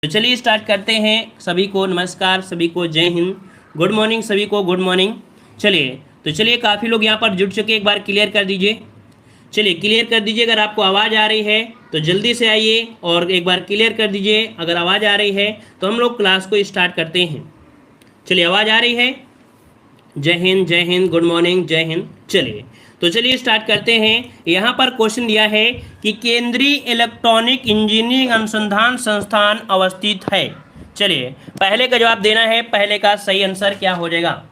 तो चलिए स्टार्ट करते हैं। सभी को नमस्कार, सभी को जय हिंद, गुड मॉर्निंग, सभी को गुड मॉर्निंग। चलिए काफ़ी लोग यहाँ पर जुड़ चुके, एक बार क्लियर कर दीजिए। चलिए क्लियर कर दीजिए, अगर आपको आवाज़ आ रही है तो जल्दी से आइए और एक बार क्लियर कर दीजिए। अगर आवाज़ आ रही है तो हम लोग क्लास को स्टार्ट करते हैं। चलिए आवाज़ आ रही है? जय हिंद, गुड मॉर्निंग, जय हिंद। चलिए स्टार्ट करते हैं। यहाँ पर क्वेश्चन दिया है कि केंद्रीय इलेक्ट्रॉनिक इंजीनियरिंग अनुसंधान संस्थान अवस्थित है। चलिए पहले का जवाब देना है, पहले का सही आंसर क्या हो जाएगा।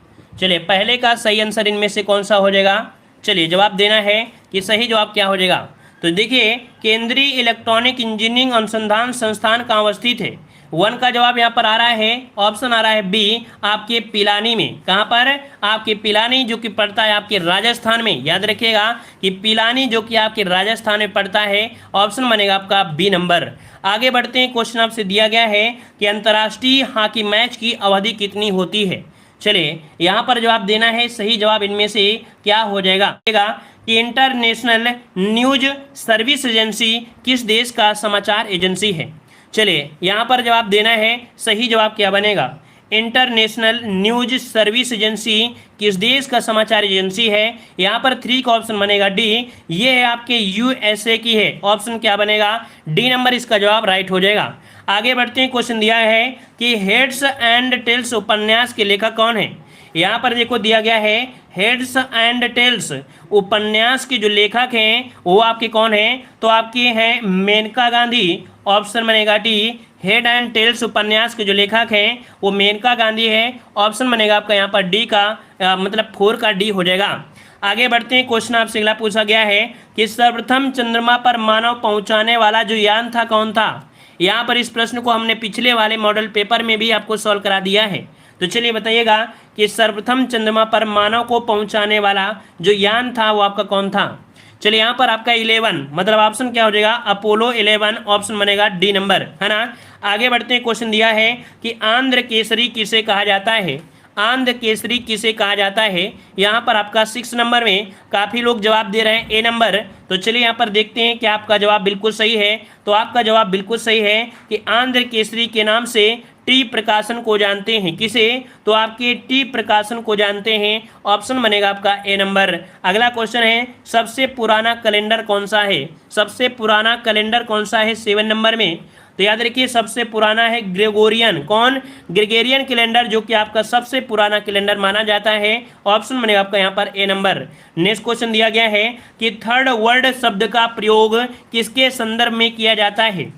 चलिए पहले का सही आंसर इनमें से कौन सा हो जाएगा। चलिए जवाब देना है कि सही जवाब क्या हो जाएगा। तो देखिए केंद्रीय इलेक्ट्रॉनिक इंजीनियरिंग अनुसंधान संस्थान कहाँ अवस्थित है। वन का जवाब यहाँ पर आ रहा है, ऑप्शन आ रहा है बी, आपके पिलानी में। कहाँ पर? आपके पिलानी, जो कि पड़ता है आपके राजस्थान में। याद रखिएगा कि पिलानी जो कि आपके राजस्थान में पड़ता है। ऑप्शन बनेगा आपका बी नंबर। आगे बढ़ते हैं। क्वेश्चन आपसे दिया गया है कि अंतर्राष्ट्रीय हॉकी मैच की अवधि कितनी होती है। चलिए यहाँ पर जवाब देना है, सही जवाब इनमें से क्या हो जाएगा कि इंटरनेशनल न्यूज सर्विस एजेंसी किस देश का समाचार एजेंसी है। चलिए यहाँ पर जवाब देना है, सही जवाब क्या बनेगा। इंटरनेशनल न्यूज सर्विस एजेंसी किस देश का समाचार एजेंसी है। यहाँ पर 3 का ऑप्शन बनेगा डी, ये है आपके यूएसए की है। ऑप्शन क्या बनेगा? डी नंबर इसका जवाब राइट हो जाएगा। आगे बढ़ते हैं। क्वेश्चन दिया है कि हेड्स एंड टेल्स उपन्यास के लेखक कौन है। यहाँ पर देखो दिया गया है हेड्स एंड टेल्स उपन्यास के जो लेखक हैं वो आपके कौन हैं, तो आपके हैं मेनका गांधी। ऑप्शन बनेगा डी, हेड एंड टेल्स उपन्यास के जो लेखक हैं वो मेनका गांधी है। ऑप्शन बनेगा आपका यहाँ पर डी का मतलब 4 का डी हो जाएगा। आगे बढ़ते हैं। क्वेश्चन आपसे अगला पूछा गया है कि सर्वप्रथम चंद्रमा पर मानव पहुंचाने वाला जो यान था कौन था। यहाँ पर इस प्रश्न को हमने पिछले वाले मॉडल पेपर में भी आपको सॉल्व करा दिया है। तो चलिए बताइएगा कि सर्वप्रथम चंद्रमा पर मानव को पहुंचाने वाला जो यान था वो आपका कौन था। चलिए यहाँ पर आपका 11 मतलब ऑप्शन क्या हो जाएगा, अपोलो 11। ऑप्शन बनेगा डी नंबर, है ना। आगे बढ़ते हैं। क्वेश्चन दिया है कि आंध्र केसरी किसे कहा जाता है। आंध्र केसरी किसे कहा जाता है। यहाँ पर आपका 6 नंबर में काफ़ी लोग जवाब दे रहे हैं ए नंबर। तो चलिए यहाँ पर देखते हैं कि आपका जवाब बिल्कुल सही है। तो आपका जवाब बिल्कुल सही है कि आंध्र केसरी के नाम से टी प्रकाशन को जानते हैं। किसे? तो आपके टी प्रकाशन को जानते हैं। ऑप्शन बनेगा आपका ए नंबर। अगला क्वेश्चन है सबसे पुराना कैलेंडर कौन सा है। सबसे पुराना कैलेंडर कौन सा है 7 नंबर में। तो याद रखिए सबसे पुराना है ग्रेगोरियन। कौन? ग्रेगोरियन कैलेंडर, जो कि आपका सबसे पुराना कैलेंडर माना जाता है। ऑप्शन बनेगा आपका यहाँ पर ए नंबर। नेक्स्ट क्वेश्चन दिया गया है कि थर्ड वर्ल्ड शब्द का प्रयोग किसके संदर्भ में किया जाता है।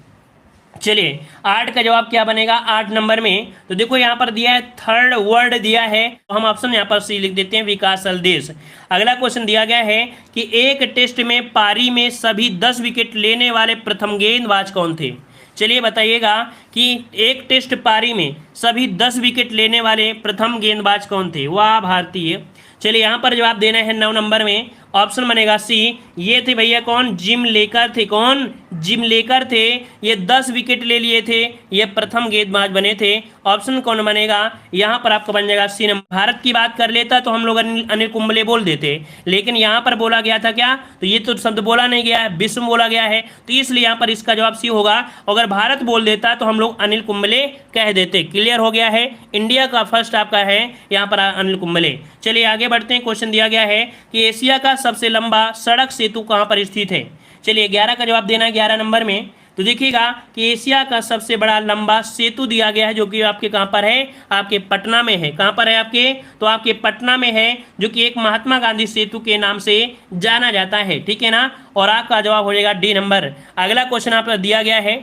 चलिए 8 का जवाब क्या बनेगा 8 नंबर में। तो देखो यहाँ पर दिया है थर्ड वर्ल्ड दिया है, तो हम ऑप्शन यहाँ पर सी लिख देते हैं, विकासशील देश। अगला क्वेश्चन दिया गया है कि एक टेस्ट में पारी में सभी 10 विकेट लेने वाले प्रथम गेंदबाज कौन थे। चलिए बताइएगा कि एक टेस्ट पारी में सभी 10 विकेट लेने वाले प्रथम गेंदबाज कौन थे। वाह भारतीय। चलिए यहाँ पर जवाब देना है 9 नंबर में। ऑप्शन बनेगा सी, ये थे भैया कौन, जिम लेकर थे। कौन? जिम लेकर थे। ये 10 विकेट ले लिए थे, ये प्रथम गेंदबाज बने थे। ऑप्शन कौन बनेगा यहाँ पर आपका बन जाएगा सी नंबर। भारत की बात कर लेता तो हम लोग अनिल कुंबले बोल देते, लेकिन यहाँ पर बोला गया था क्या, तो ये तो शब्द बोला नहीं गया है, विश्व बोला गया है, तो इसलिए यहाँ पर इसका जवाब सी होगा। अगर भारत बोल देता तो हम लोग अनिल कुंबले कह देते। क्लियर हो गया है। इंडिया का फर्स्ट आपका है यहाँ पर अनिल कुंबले। चलिए आगे बढ़ते हैं। क्वेश्चन दिया गया है कि एशिया का सबसे लंबा सड़क सेतु कहाँ पर स्थित है। चलिए 11 का जवाब देना है 11 नंबर में। तो देखिएगा कि एशिया का सबसे बड़ा लंबा सेतु दिया गया है, जो कि आपके कहाँ पर है, आपके पटना में है। कहाँ पर है आपके, तो आपके पटना में है, जो कि एक महात्मा गांधी सेतु के नाम से जाना जाता है। ठीक है ना। और आपका जवाब हो जाएगा डी नंबर। अगला क्वेश्चन आप दिया गया है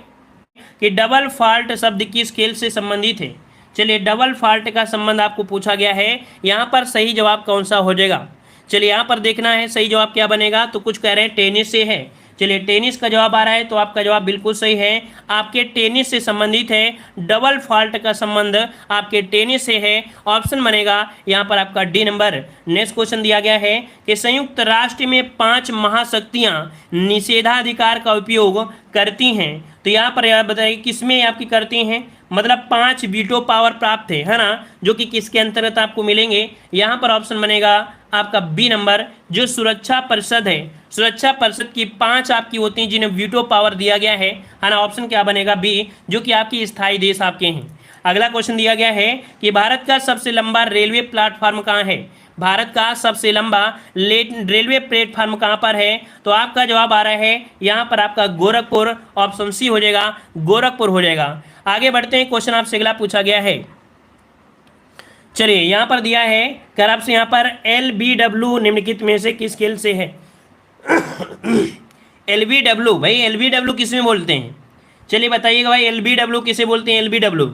कि डबल फॉल्ट शब्द किस खेल से संबंधित है। चलिए डबल फॉल्ट का संबंध आपको पूछा गया है। यहाँ पर सही जवाब कौन सा हो जाएगा। चलिए यहाँ पर देखना है सही जवाब क्या बनेगा। तो कुछ कह रहे हैं टेनिस से है। चलिए टेनिस का जवाब आ रहा है, तो आपका जवाब बिल्कुल सही है। आपके टेनिस से संबंधित है। डबल फॉल्ट का संबंध आपके टेनिस से है। ऑप्शन बनेगा यहाँ पर आपका डी नंबर। नेक्स्ट क्वेश्चन दिया गया है कि संयुक्त राष्ट्र में 5 महाशक्तियाँ निषेधाधिकार का उपयोग करती हैं। तो यहाँ पर यार बताइए किसमें आपकी करती हैं, मतलब 5 वीटो पावर प्राप्त है ना, जो कि किसके अंतर्गत आपको मिलेंगे। यहाँ पर ऑप्शन बनेगा आपका बी नंबर, जो सुरक्षा परिषद है। सुरक्षा परिषद की 5 आपकी होती हैं जिन्हें वीटो पावर दिया गया है ना। ऑप्शन क्या बनेगा? बी, जो कि आपकी स्थायी देश आपके हैं। अगला क्वेश्चन दिया गया है कि भारत का सबसे लंबा रेलवे प्लेटफॉर्म कहाँ है? भारत का सबसे लंबा रेलवे प्लेटफॉर्म कहाँ पर है? तो आपका जवाब आ रहा है यहाँ पर आपका गोरखपुर, ऑप्शन सी हो जाएगा, गोरखपुर हो जाएगा। आगे बढ़ते हैं, क्वेश्चन आपसे अगला पूछा गया है। चलिए यहाँ पर दिया है कर आपसे यहाँ पर LBW निम्नलिखित में से किस खेल से है? LBW भाई, LBW किस में बोलते हैं? चलिए बताइएगा भाई, LBW किसे बोलते हैं? LBW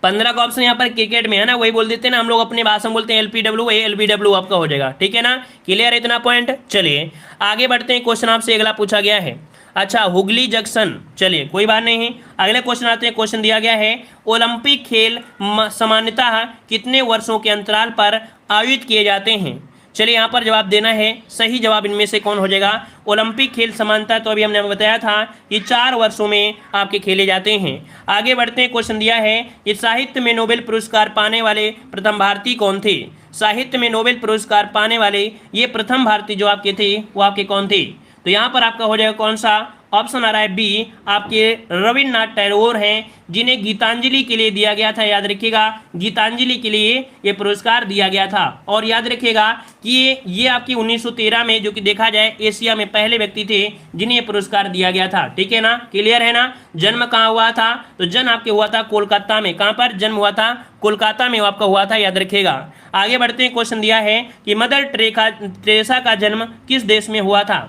15 का ऑप्शन यहाँ पर क्रिकेट में है ना, वही बोल देते हैं ना हम लोग अपने भाषा में बोलते हैं LPW, वही LBW आपका हो जाएगा। ठीक है ना, क्लियर है इतना पॉइंट? चलिए आगे बढ़ते हैं, क्वेश्चन आपसे अगला पूछा गया है। अच्छा, हुगली जंक्शन, चलिए कोई बात नहीं, अगले क्वेश्चन आते हैं। क्वेश्चन दिया गया है ओलंपिक खेल सामान्यतः कितने वर्षों के अंतराल पर आयोजित किए जाते हैं? चलिए यहाँ पर जवाब देना है, सही जवाब इनमें से कौन हो जाएगा? ओलंपिक खेल समानता तो अभी हमने बताया था कि 4 वर्षों में आपके खेले जाते हैं। आगे बढ़ते हैं, क्वेश्चन दिया है कि साहित्य में नोबेल पुरस्कार पाने वाले प्रथम भारतीय कौन थे? साहित्य में नोबेल पुरस्कार पाने वाले ये प्रथम भारतीय जो आपके थे वो आपके कौन थे? तो यहाँ पर आपका हो जाएगा कौन सा? ऑप्शन आ रहा है बी, आपके रविन्द्रनाथ टैगोर हैं, जिन्हें गीतांजलि के लिए दिया गया था। याद रखिएगा, गीतांजलि के लिए ये पुरस्कार दिया गया था। और याद रखिएगा कि ये आपकी 1913 में, जो कि देखा जाए एशिया में पहले व्यक्ति थे जिन्हें ये पुरस्कार दिया गया था। ठीक है ना, क्लियर है ना? जन्म कहाँ हुआ था? तो जन्म आपके हुआ था कोलकाता में। कहाँ पर जन्म हुआ था? कोलकाता में आपका हुआ था, याद रखिएगा। आगे बढ़ते हैं, क्वेश्चन दिया है कि मदर टेरेसा का जन्म किस देश में हुआ था?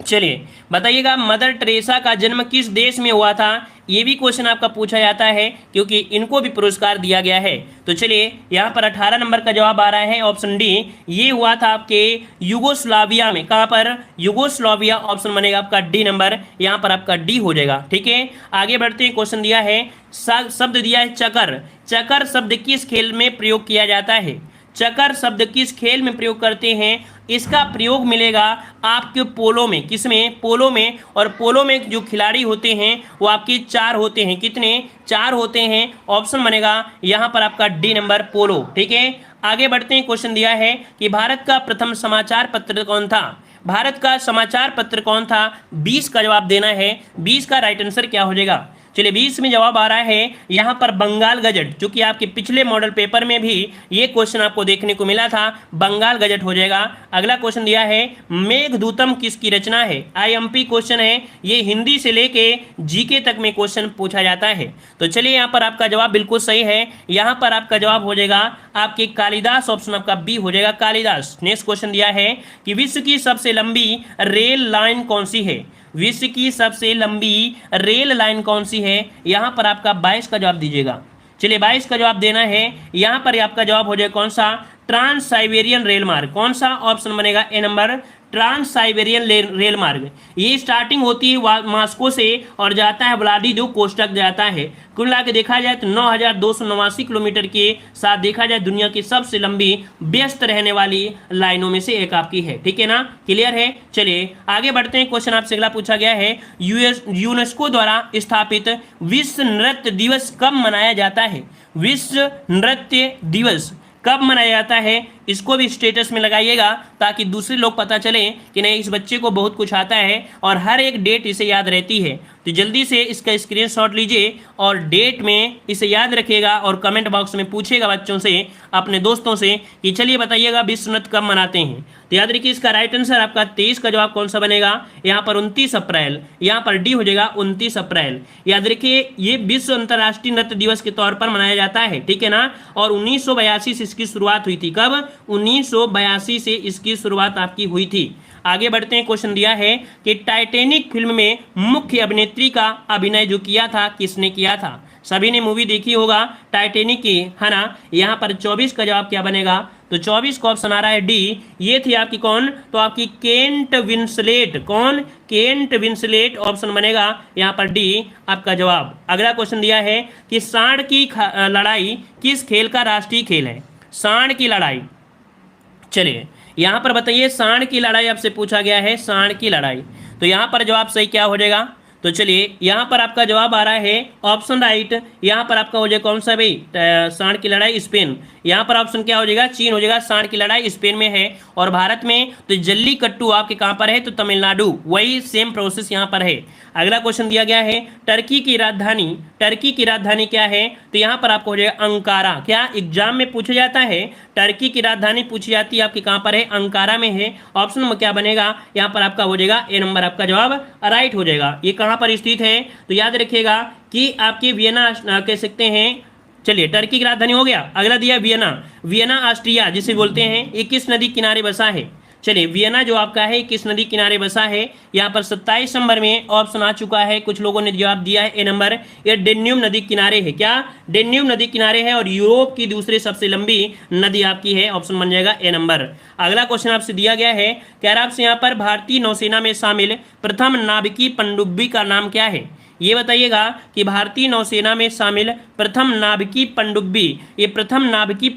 चलिए बताइएगा, मदर टेरेसा का जन्म किस देश में हुआ था? ये भी क्वेश्चन आपका पूछा जाता है क्योंकि इनको भी पुरस्कार दिया गया है। तो चलिए यहाँ पर 18 नंबर का जवाब आ रहा है ऑप्शन डी, ये हुआ था आपके युगोस्लाविया में। कहाँ पर? युगोस्लाविया, ऑप्शन बनेगा आपका डी नंबर, यहाँ पर आपका डी हो जाएगा। ठीक है, आगे बढ़ते हैं, क्वेश्चन दिया है शब्द दिया है चकर। चकर शब्द किस खेल में प्रयोग किया जाता है? चकर शब्द किस खेल में प्रयोग करते हैं? इसका प्रयोग मिलेगा आपके पोलो में। किसमें? पोलो में। और पोलो में जो खिलाड़ी होते हैं वो आपके 4 होते हैं। कितने? 4 होते हैं, ऑप्शन बनेगा यहाँ पर आपका डी नंबर, पोलो। ठीक है, आगे बढ़ते हैं, क्वेश्चन दिया है कि भारत का प्रथम समाचार पत्र कौन था? भारत का समाचार पत्र कौन था? 20 का जवाब देना है। 20 का राइट आंसर क्या हो जाएगा? चलिए 20 में जवाब आ रहा है यहाँ पर बंगाल गजट, जो कि आपके पिछले मॉडल पेपर में भी ये क्वेश्चन आपको देखने को मिला था, बंगाल गजट हो जाएगा। अगला क्वेश्चन दिया है मेघदूतम किसकी रचना है? IMP क्वेश्चन है, ये हिंदी से लेके जीके तक में क्वेश्चन पूछा जाता है। तो चलिए यहाँ पर आपका जवाब बिल्कुल सही है, यहाँ पर आपका जवाब हो जाएगा आपके कालिदास, ऑप्शन आपका बी हो जाएगा, कालिदास। नेक्स्ट क्वेश्चन दिया है कि विश्व की सबसे लंबी रेल लाइन कौन सी है? विश्व की सबसे लंबी रेल लाइन कौन सी है? यहाँ पर आपका 22 का जवाब दीजिएगा। चलिए 22 का जवाब देना है, यहाँ पर आपका जवाब हो जाएगा कौन सा? ट्रांस साइबेरियन रेल मार्ग। कौन सा? ऑप्शन बनेगा ए नंबर, ट्रांस साइबेरियन रेल मार्ग। ये स्टार्टिंग होती है मास्को से और जाता है व्लादिवोस्तोक तक जाता है। कुल मिला के देखा जाए तो 9289 किलोमीटर के साथ देखा जाए दुनिया की सबसे लंबी व्यस्त रहने वाली लाइनों में से एक आपकी है। ठीक है ना, क्लियर है? चलिए आगे बढ़ते हैं, क्वेश्चन आपसे अगला पूछा गया है यूनेस्को द्वारा स्थापित विश्व नृत्य दिवस कब मनाया जाता है? विश्व नृत्य दिवस कब मनाया जाता है? इसको भी स्टेटस में लगाइएगा ताकि दूसरे लोग पता चले कि नहीं, इस बच्चे को बहुत कुछ आता है और हर एक डेट इसे याद रहती है। तो जल्दी से इसका स्क्रीनशॉट लीजिए और डेट में इसे याद रखिएगा और कमेंट बॉक्स में पूछिएगा बच्चों से, अपने दोस्तों से कि चलिए बताइएगा विश्व नृत्य कब मनाते हैं। तो याद रखिए इसका राइट आंसर आपका 23 का जवाब कौन सा बनेगा? यहाँ पर 29 अप्रैल, यहाँ पर डी हो जाएगा 29 अप्रैल। याद रखिए ये विश्व अंतर्राष्ट्रीय नृत्य दिवस के तौर पर मनाया जाता है। ठीक है ना, और 1982 से इसकी शुरुआत हुई थी। कब? 1982 से इसकी शुरुआत आपकी हुई थी। आगे बढ़ते हैं, क्वेश्चन दिया है कि टाइटैनिक फिल्म में मुख्य अभिनेत्री का अभिनय जो किया था किसने किया था? सभी ने मूवी देखी होगा टाइटैनिक की, है ना। यहाँ पर 24 का जवाब क्या बनेगा? तो 24 का ऑप्शन आ रहा है डी, ये थी आपकी कौन? तो आपकी केंट विंसलेट। कौन? केंट विंसलेट, ऑप्शन बनेगा यहाँ पर डी आपका जवाब। अगला क्वेश्चन दिया है कि सांड की लड़ाई किस खेल का राष्ट्रीय खेल है? सांड की लड़ाई, चलिए यहाँ पर बताइए, सांड की लड़ाई आपसे पूछा गया है, सांड की लड़ाई। तो यहाँ पर जवाब सही क्या हो जाएगा? तो चलिए यहाँ पर आपका जवाब आ रहा है ऑप्शन राइट। यहाँ पर आपका हो जाएगा कौन सा भाई, सांड की लड़ाई स्पेन। यहाँ पर ऑप्शन क्या हो जाएगा, चीन हो जाएगा। सांड की लड़ाई स्पेन में है। और भारत में तो जल्लीकट्टू आपके कहाँ पर है, तो तमिलनाडु, वही सेम प्रोसेस यहाँ पर है। अगला क्वेश्चन दिया गया है टर्की की राजधानी क्या है, तो यहाँ पर आपको हो जाएगा अंकारा। क्या एग्जाम में पूछा जाता है, टर्की की राजधानी पूछी जाती है आपकी कहाँ पर है, अंकारा में है। ऑप्शन में क्या बनेगा, यहाँ पर आपका हो जाएगा ए नंबर आपका जवाब राइट हो जाएगा। ये कहाँ पर स्थित है, तो याद रखिएगा कि आपके वियना कह सकते हैं। चलिए टर्की की राजधानी हो गया। अगला दिया वियना ऑस्ट्रिया जिसे बोलते हैं, ये किस नदी किनारे बसा है। चलिए वियना जो आपका है किस नदी किनारे बसा है, यहाँ पर 27 नंबर में ऑप्शन आ चुका है। कुछ लोगों ने जवाब दिया है ए नंबर, ये डेन्यूब नदी किनारे है। क्या डेन्यूब नदी किनारे है, और यूरोप की दूसरी सबसे लंबी नदी आपकी है। ऑप्शन बन जाएगा ए नंबर। अगला क्वेश्चन आपसे दिया गया है, कह रहा आपसे यहाँ पर भारतीय नौसेना में शामिल प्रथम नाविकीय पनडुब्बी का नाम क्या है। ये बताइएगा कि भारतीय नौसेना में शामिल प्रथम नाभिकीय पनडुब्बी, ये प्रथम नाभिकीय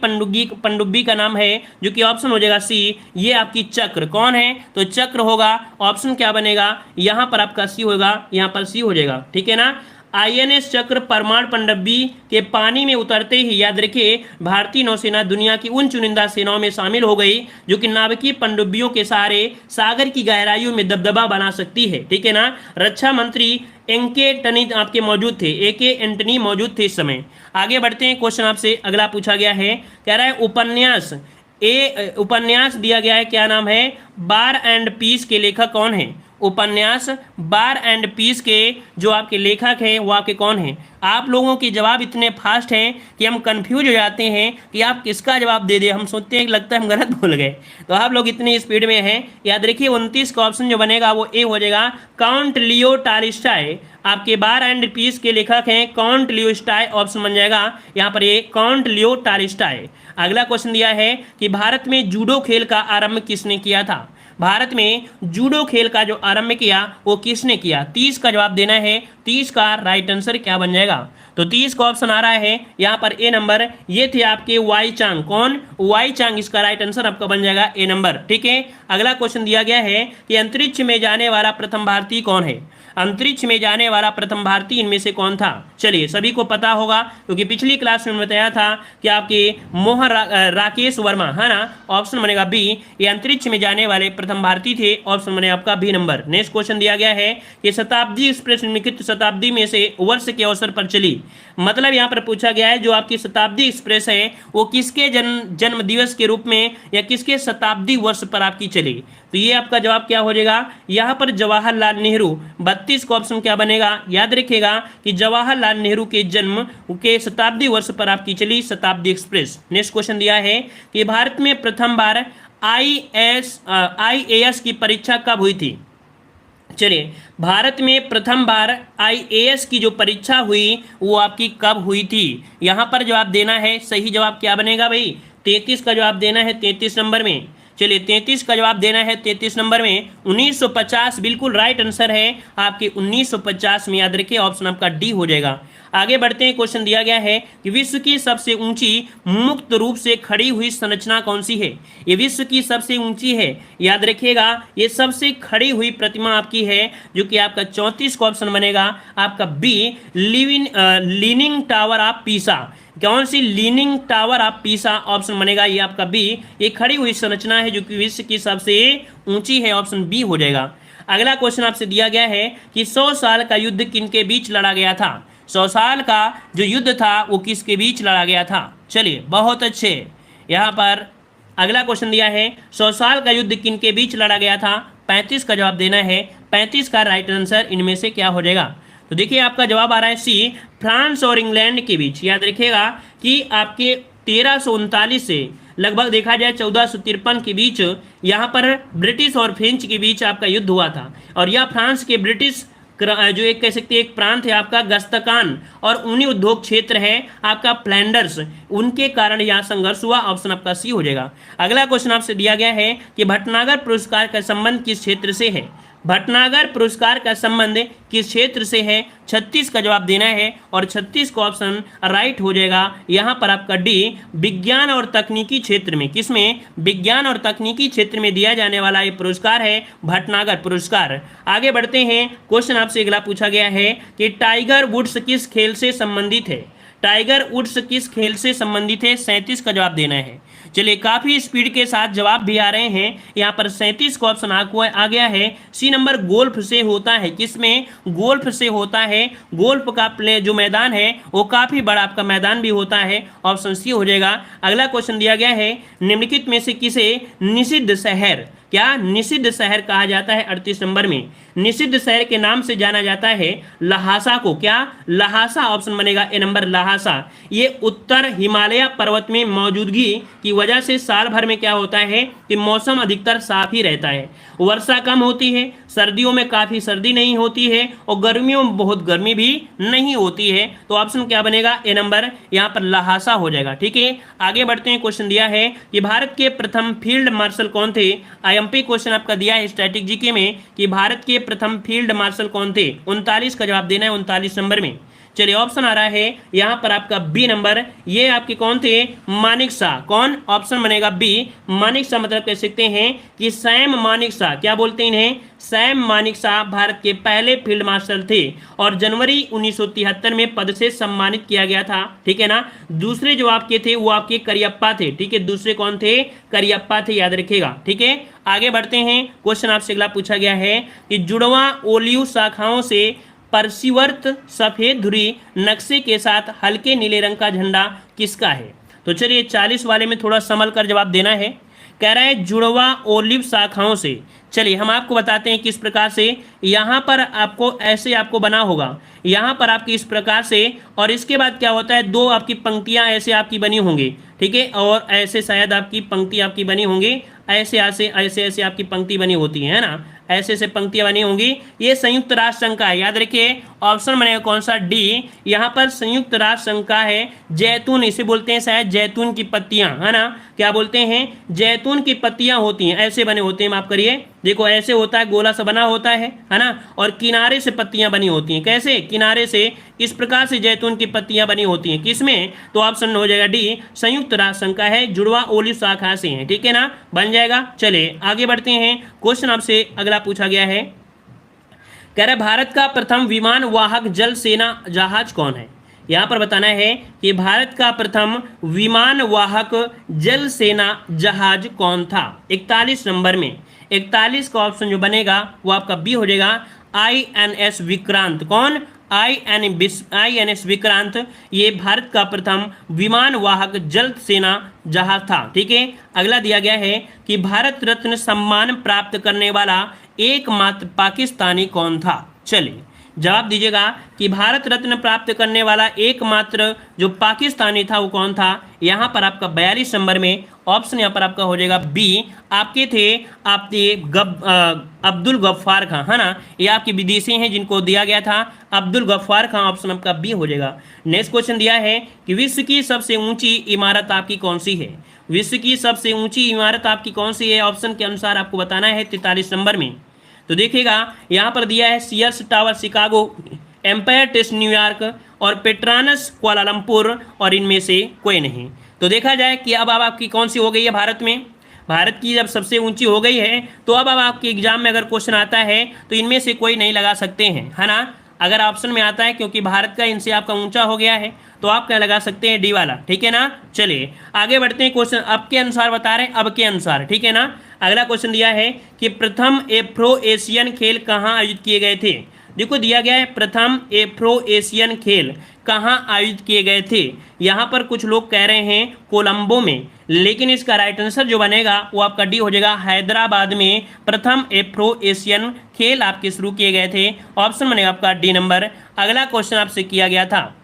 पनडुब्बी का नाम है, जो कि ऑप्शन हो जाएगा सी, ये आपकी चक्र। कौन है, तो चक्र होगा। ऑप्शन क्या बनेगा, यहाँ पर आपका सी होगा, यहाँ पर सी हो जाएगा। ठीक है ना। आईएनएस चक्र परमाणु पनडुब्बी के पानी में उतरते ही याद रखिए भारतीय नौसेना दुनिया की उन चुनिंदा सेनाओं में शामिल हो गई जो कि नाविकीय पनडुब्बियों के सहारे सागर की गहराइयों में दबदबा बना सकती है। ठीक है ना। रक्षा मंत्री एके टनी आपके मौजूद थे, एके एंटनी मौजूद थे इस समय। आगे बढ़ते हैं, क्वेश्चन आपसे अगला पूछा गया है, कह रहा है उपन्यास दिया गया है, क्या नाम है, बार एंड पीस के लेखक कौन है। उपन्यास बार एंड पीस के जो आपके लेखक हैं वो आपके कौन हैं। आप लोगों के जवाब इतने फास्ट हैं कि हम कंफ्यूज हो जाते हैं कि आप किसका जवाब दे दे। हम सोचते हैं कि लगता है हम गलत बोल गए, तो आप लोग इतनी स्पीड में हैं। याद रखिए 29 का ऑप्शन जो बनेगा वो ए हो जाएगा। काउंट लियो टॉलस्टॉय आपके बार एंड पीस के लेखक हैं, काउंट लियो टॉलस्टॉय। ऑप्शन बन जाएगा यहाँ पर ये काउंट लियो टॉलस्टॉय। अगला क्वेश्चन दिया है कि भारत में जूडो खेल का आरंभ किसने किया था। भारत में जूडो खेल का जो आरंभ किया वो किसने किया। 30 का जवाब देना है। 30 का राइट आंसर क्या बन जाएगा, तो 30 का ऑप्शन आ रहा है यहाँ पर ए नंबर। ये थे आपके वाई चांग। कौन, वाई चांग। इसका राइट आंसर आपका बन जाएगा ए नंबर। ठीक है। अगला क्वेश्चन दिया गया है कि अंतरिक्ष में जाने वाला प्रथम भारतीय कौन है। अंतरिक्ष में जाने वाला प्रथम भारतीय इनमें से कौन था। चलिए सभी को पता होगा क्योंकि पिछली क्लास में बताया था कि आपके मोहन राकेश वर्मा है ना। ऑप्शन बनेगा बी, ये अंतरिक्ष में जाने वाले प्रथम भारतीय थे। ऑप्शन बनेगा आपका बी नंबर। नेक्स्ट क्वेश्चन दिया गया है कि शताब्दी एक्सप्रेस निम्नलिखित शताब्दी में से वर्ष के अवसर पर चली। मतलब यहाँ पर पूछा गया है जो आपकी शताब्दी एक्सप्रेस है वो किसके जन्म दिवस के रूप में या किसके शताब्दी वर्ष पर आपकी चली। तो ये आपका जवाब क्या हो जाएगा, यहाँ पर जवाहरलाल नेहरू। 32 का ऑप्शन क्या बनेगा, याद रखिएगा कि जवाहरलाल नेहरू के जन्म के शताब्दी वर्ष पर आपकी चली शताब्दी एक्सप्रेस। नेक्स्ट क्वेश्चन दिया है कि भारत में प्रथम बार आईएएस की परीक्षा कब हुई थी। चलिए भारत में प्रथम बार आईएएस की जो परीक्षा हुई वो आपकी कब हुई थी। यहाँ पर जवाब देना है। सही जवाब क्या बनेगा भाई, 33 का जवाब देना है 33 नंबर में। चलिए 33 का जवाब देना है 33 नंबर में। 1950 बिल्कुल राइट आंसर है आपके 1950 में। याद रखिए ऑप्शन आपका डी हो जाएगा। आगे बढ़ते हैं, क्वेश्चन दिया गया है कि विश्व की सबसे ऊंची मुक्त रूप से खड़ी हुई संरचना कौन सी है। ये विश्व की सबसे ऊंची है, याद रखिएगा ये सबसे खड़ी हुई प्रतिमा आपकी है जो कि आपका 34 का ऑप्शन बनेगा आपका B, leaning tower of Pisa. कौन सी, leaning tower of Pisa. Option बनेगा ये आपका बी, ये खड़ी हुई संरचना है जो कि विश्व की सबसे ऊंची है। ऑप्शन बी हो जाएगा। अगला क्वेश्चन आपसे दिया गया है कि 100 साल का युद्ध किनके बीच लड़ा गया था। 100 साल का जो युद्ध था वो किसके बीच लड़ा गया था। चलिए बहुत अच्छे। यहाँ पर अगला क्वेश्चन दिया है 100 साल का युद्ध किनके बीच लड़ा गया था। 35 का जवाब देना है। 35 का राइट आंसर इनमें से क्या हो जाएगा, तो देखिए आपका जवाब आ रहा है सी, फ्रांस और इंग्लैंड के बीच। याद रखिएगा कि आपके 1339 से लगभग देखा जाए 1453 के बीच यहाँ पर ब्रिटिश और फ्रेंच के बीच आपका युद्ध हुआ था। और यह फ्रांस के ब्रिटिश जो एक कह सकते हैं एक प्रांत है आपका गस्तकान और ऊनी उद्योग क्षेत्र है आपका फ्लैंडर्स, उनके कारण यहाँ संघर्ष हुआ। ऑप्शन आपका सी हो जाएगा। अगला क्वेश्चन आपसे दिया गया है कि भटनागर पुरस्कार का संबंध किस क्षेत्र से है। भटनागर पुरस्कार का संबंध किस क्षेत्र से है? 36 का जवाब देना है और 36 का ऑप्शन राइट हो जाएगा। यहाँ पर आपका डी विज्ञान और तकनीकी क्षेत्र में, किसमें? विज्ञान और तकनीकी क्षेत्र में दिया जाने वाला ये पुरस्कार है भटनागर पुरस्कार। आगे बढ़ते हैं, क्वेश्चन आपसे अगला पूछा गया है कि टाइगर वुड्स किस खेल से संबंधित है? टाइगर वुड्स किस खेल से संबंधित है? 37 का जवाब देना है। चलिए काफी स्पीड के साथ जवाब भी आ रहे हैं। यहाँ पर 37 का ऑप्शन आ गया है। सी नंबर गोल्फ से होता है। किसमें? गोल्फ से होता है। गोल्फ का प्ले जो मैदान है वो काफी बड़ा आपका मैदान भी होता है। ऑप्शन सी हो जाएगा। अगला क्वेश्चन दिया गया है, निम्नलिखित में से किसे निषिद्ध शहर, क्या निषिद्ध शहर कहा जाता है? 38 नंबर में निषिद्ध शहर के नाम से जाना जाता है लहासा को। क्या? लहासा ऑप्शन बनेगा ए नंबर, लहासा। ये उत्तर हिमालय पर्वत में मौजूदगी की वजह से साल भर में क्या होता है कि मौसम अधिकतर साफ ही रहता है। वर्षा कम होती है, सर्दियों में काफी सर्दी नहीं होती है और गर्मियों में बहुत गर्मी भी नहीं होती है। तो ऑप्शन क्या बनेगा? ए नंबर, यहाँ पर लहासा हो जाएगा। ठीक है, आगे बढ़ते हैं। क्वेश्चन दिया है कि भारत के प्रथम फील्ड मार्शल कौन थे? आईएमपी क्वेश्चन आपका दिया है स्टैटिक जीके में कि भारत के प्रथम फील्ड मार्शल कौन थे? 39 का जवाब देना है, 39 नंबर में। चलिए ऑप्शन आ रहा है यहाँ पर आपका बी नंबर, ये आपके कौन थे? मानिक शाह। कौन? ऑप्शन बनेगा बी, मानिक शाह। मतलब कह सकते हैं कि सैम मानिक शाह, क्या बोलते हैं इन्हें? सैम मानिक शाह भारत के पहले फील्ड मार्शल थे और जनवरी 1973 में पद से सम्मानित किया गया था। ठीक है ना। दूसरे जो आपके थे वो आपके करियप्पा थे। ठीक है, दूसरे कौन थे? करियप्पा थे, याद रखिएगा। ठीक है, आगे बढ़ते हैं। क्वेश्चन आपसे अगला पूछा गया है कि जुड़वा ओलिव शाखाओं से परसिवर्त सफेद धुरी नक्शे के साथ हल्के नीले रंग का झंडा किसका है? तो चलिए 40 वाले में थोड़ा संभल कर जवाब देना है। कह रहा है जुड़वा ओलिव शाखाओं से। चलिए हम आपको बताते हैं किस प्रकार से। यहाँ पर आपको ऐसे आपको बना होगा, यहाँ पर आपकी इस प्रकार से, और इसके बाद क्या होता है, दो आपकी पंक्तियाँ ऐसे आपकी बनी होंगी। ठीक है, और ऐसे शायद आपकी पंक्ति आपकी बनी होंगी, ऐसे ऐसे ऐसे ऐसे आपकी पंक्ति बनी होती है ना, ऐसे ऐसे पंक्तियां बनी होंगी। ये संयुक्त राष्ट्र संघ का है, याद रखिए। ऑप्शन बनेगा कौन सा? डी। यहाँ पर संयुक्त राष्ट्र संघ का है जैतून, इसे बोलते हैं शायद जैतून की पत्तियां, है ना। क्या बोलते हैं? जैतून की पत्तियां होती हैं, ऐसे बने होते हैं। माफ करिए, देखो ऐसे होता है, गोला सा बना होता है ना, और किनारे से पत्तियां बनी होती हैं। कैसे? किनारे से इस प्रकार से जैतून की पत्तियां बनी होती हैं। किसमें? तो ऑप्शन हो जाएगा डी, संयुक्त राष्ट्र संघ का है, जुड़वा ओलिव शाखा से है। ठीक है ना, बन जाएगा। चले आगे बढ़ते हैं। क्वेश्चन आपसे अगला पूछा गया है, कह रहे भारत का प्रथम विमान वाहक जल सेना जहाज कौन है? यहाँ पर बताना है कि भारत का प्रथम विमान वाहक जल सेना जहाज कौन था? 41 नंबर में 41 का ऑप्शन जो बनेगा वो आपका बी हो जाएगा, INS विक्रांत। कौन? INS विक्रांत, ये भारत का प्रथम विमान वाहक जल सेना जहाज था। ठीक है, अगला दिया गया है कि भारत रत्न सम्मान प्राप्त करने वाला एकमात्र पाकिस्तानी कौन था? चलिए जवाब दीजिएगा कि भारत रत्न प्राप्त करने वाला एकमात्र जो पाकिस्तानी था वो कौन था? यहाँ पर आपका 42 नंबर में ऑप्शन यहाँ पर आपका हो जाएगा बी, आपके थे आपके अब्दुल गफ्फार खां, है ना। ये आपके विदेशी हैं जिनको दिया गया था अब्दुल गफ्फार खां, ऑप्शन आपका बी हो जाएगा। नेक्स्ट क्वेश्चन दिया है कि विश्व की सबसे ऊंची इमारत आपकी कौन सी है? विश्व की सबसे ऊंची इमारत आपकी कौन सी है? ऑप्शन के अनुसार आपको बताना है 43 नंबर में। तो देखिएगा यहाँ पर दिया है सीएस Tower Chicago, Empire State New York और पेट्रानस कुआलालंपुर, और इनमें से कोई नहीं। तो देखा जाए कि अब आपकी कौन सी हो गई है भारत में। भारत की जब सबसे ऊंची हो गई है तो अब आपके एग्जाम में अगर क्वेश्चन आता है तो इनमें से कोई नहीं लगा सकते हैं, है ना। अगर ऑप्शन में आता है क्योंकि भारत का इनसे आपका ऊंचा हो गया है तो आप क्या लगा सकते हैं? डी वाला। ठीक है ना। चलिए आगे बढ़ते हैं। क्वेश्चन अब के अनुसार बता रहे हैं, अब के अनुसार। ठीक है ना। अगला क्वेश्चन दिया है कि प्रथम एफ्रो एशियन खेल कहाँ आयोजित किए गए थे? देखो दिया गया है प्रथम एफ्रो एशियन खेल कहाँ आयोजित किए गए थे। यहाँ पर कुछ लोग कह रहे हैं कोलंबो में, लेकिन इसका राइट आंसर जो बनेगा वो आपका डी हो जाएगा, हैदराबाद में प्रथम एफ्रो एशियन खेल आपके शुरू किए गए थे। ऑप्शन बनेगा आपका डी नंबर। अगला क्वेश्चन आपसे किया गया था,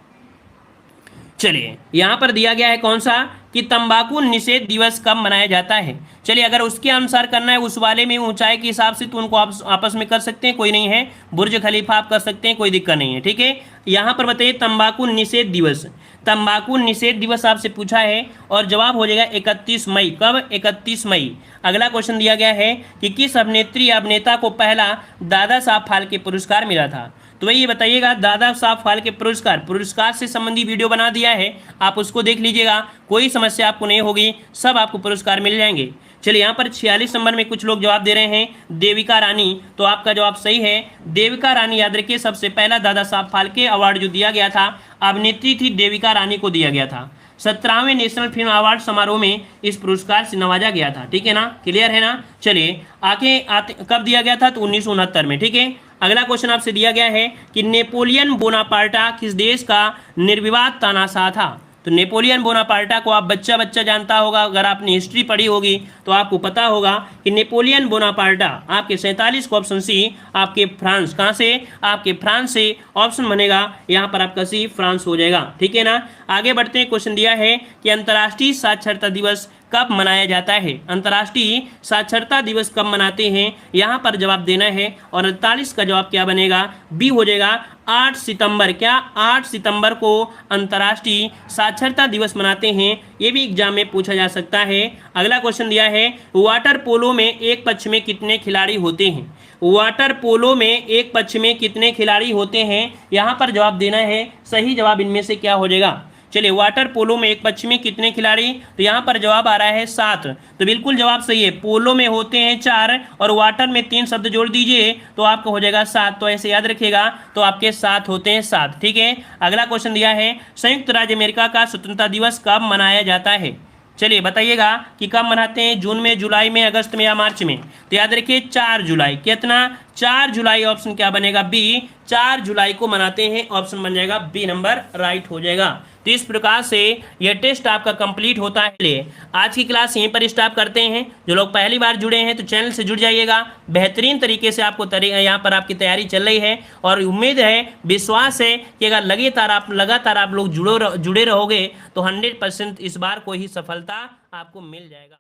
चलिए यहाँ पर दिया गया है कौन सा कि तंबाकू निषेध दिवस कब मनाया जाता है। चलिए अगर उसके अनुसार करना है उस वाले में ऊंचाई के हिसाब से तो उनको आप आपस में कर सकते हैं, कोई नहीं है। बुर्ज खलीफा आप कर सकते हैं, कोई दिक्कत नहीं है, ठीक है। यहाँ पर बताइए तंबाकू निषेध दिवस, तंबाकू निषेध दिवस आपसे पूछा है और जवाब हो जाएगा 31 मई। कब? 31 मई। अगला क्वेश्चन दिया गया है कि किस अभिनेत्री या अभिनेता को पहला दादा साहब फाल्के पुरस्कार मिला था। तो भाई ये बताइएगा, दादा साहब फाल्के पुरस्कार से संबंधी वीडियो बना दिया है, आप उसको देख लीजिएगा, कोई समस्या आपको नहीं होगी, सब आपको पुरस्कार मिल जाएंगे। चलिए यहाँ पर 46 नंबर में कुछ लोग जवाब दे रहे हैं देविका रानी, तो आपका जवाब सही है। देविका रानी याद रखिए, सबसे पहला दादा साहब फाल्के अवार्ड जो दिया गया था अभिनेत्री थी देविका रानी को दिया गया था। 17वें नेशनल फिल्म अवार्ड समारोह में इस पुरस्कार से नवाजा गया था, ठीक है ना, क्लियर है ना। चलिए आगे आते, कब दिया गया था? तो 1969 में, ठीक है। अगला क्वेश्चन आपसे दिया गया है कि नेपोलियन बोनापार्टा किस देश का निर्विवाद तानाशाह था। तो नेपोलियन बोनापार्टा को आप बच्चा बच्चा जानता होगा, अगर आपने हिस्ट्री पढ़ी होगी तो आपको पता होगा कि नेपोलियन बोनापार्टा आपके 47 को ऑप्शन सी, आपके फ्रांस, कहाँ से? आपके फ्रांस से ऑप्शन बनेगा यहाँ पर आपका सी, फ्रांस हो जाएगा, ठीक है ना। आगे बढ़ते हैं, क्वेश्चन दिया है कि अंतर्राष्ट्रीय साक्षरता दिवस कब मनाया जाता है। अंतर्राष्ट्रीय साक्षरता दिवस कब मनाते हैं, यहाँ पर जवाब देना है और 48 का जवाब क्या बनेगा? बी हो जाएगा, 8 सितंबर। क्या? 8 सितंबर को अंतर्राष्ट्रीय साक्षरता दिवस मनाते हैं, ये भी एग्जाम में पूछा जा सकता है। अगला क्वेश्चन दिया है वाटर पोलो में एक पक्ष में कितने खिलाड़ी होते हैं। वाटर पोलो में एक पक्ष में कितने खिलाड़ी होते हैं, यहाँ पर जवाब देना है। सही जवाब इनमें से क्या हो जाएगा? चलिए वाटर पोलो में एक पक्ष में कितने खिलाड़ी, तो यहाँ पर जवाब आ रहा है 7, तो बिल्कुल जवाब सही है। पोलो में होते हैं 4 और वाटर में 3 शब्द जोड़ दीजिए तो आपका हो जाएगा 7, तो ऐसे याद रखिएगा, तो आपके 7 होते हैं 7, ठीक है। अगला क्वेश्चन दिया है संयुक्त राज्य अमेरिका का स्वतंत्रता दिवस कब मनाया जाता है। चलिए बताइएगा कि कब मनाते हैं, जून में, जुलाई में, अगस्त में या मार्च में। तो याद रखिए 4 जुलाई। कितना? 4 जुलाई, ऑप्शन क्या बनेगा? बी, 4 जुलाई को मनाते हैं, ऑप्शन बन जाएगा बी नंबर, राइट हो जाएगा। तो इस प्रकार से यह टेस्ट आपका कंप्लीट होता है। लिए आज की क्लास यहीं पर स्टॉप करते हैं। जो लोग पहली बार जुड़े हैं तो चैनल से जुड़ जाइएगा, बेहतरीन तरीके से आपको यहाँ पर आपकी तैयारी चल रही है और उम्मीद है, विश्वास है कि अगर लगातार आप लोग जुड़े रहोगे तो 100% इस बार कोई ही सफलता आपको मिल जाएगा।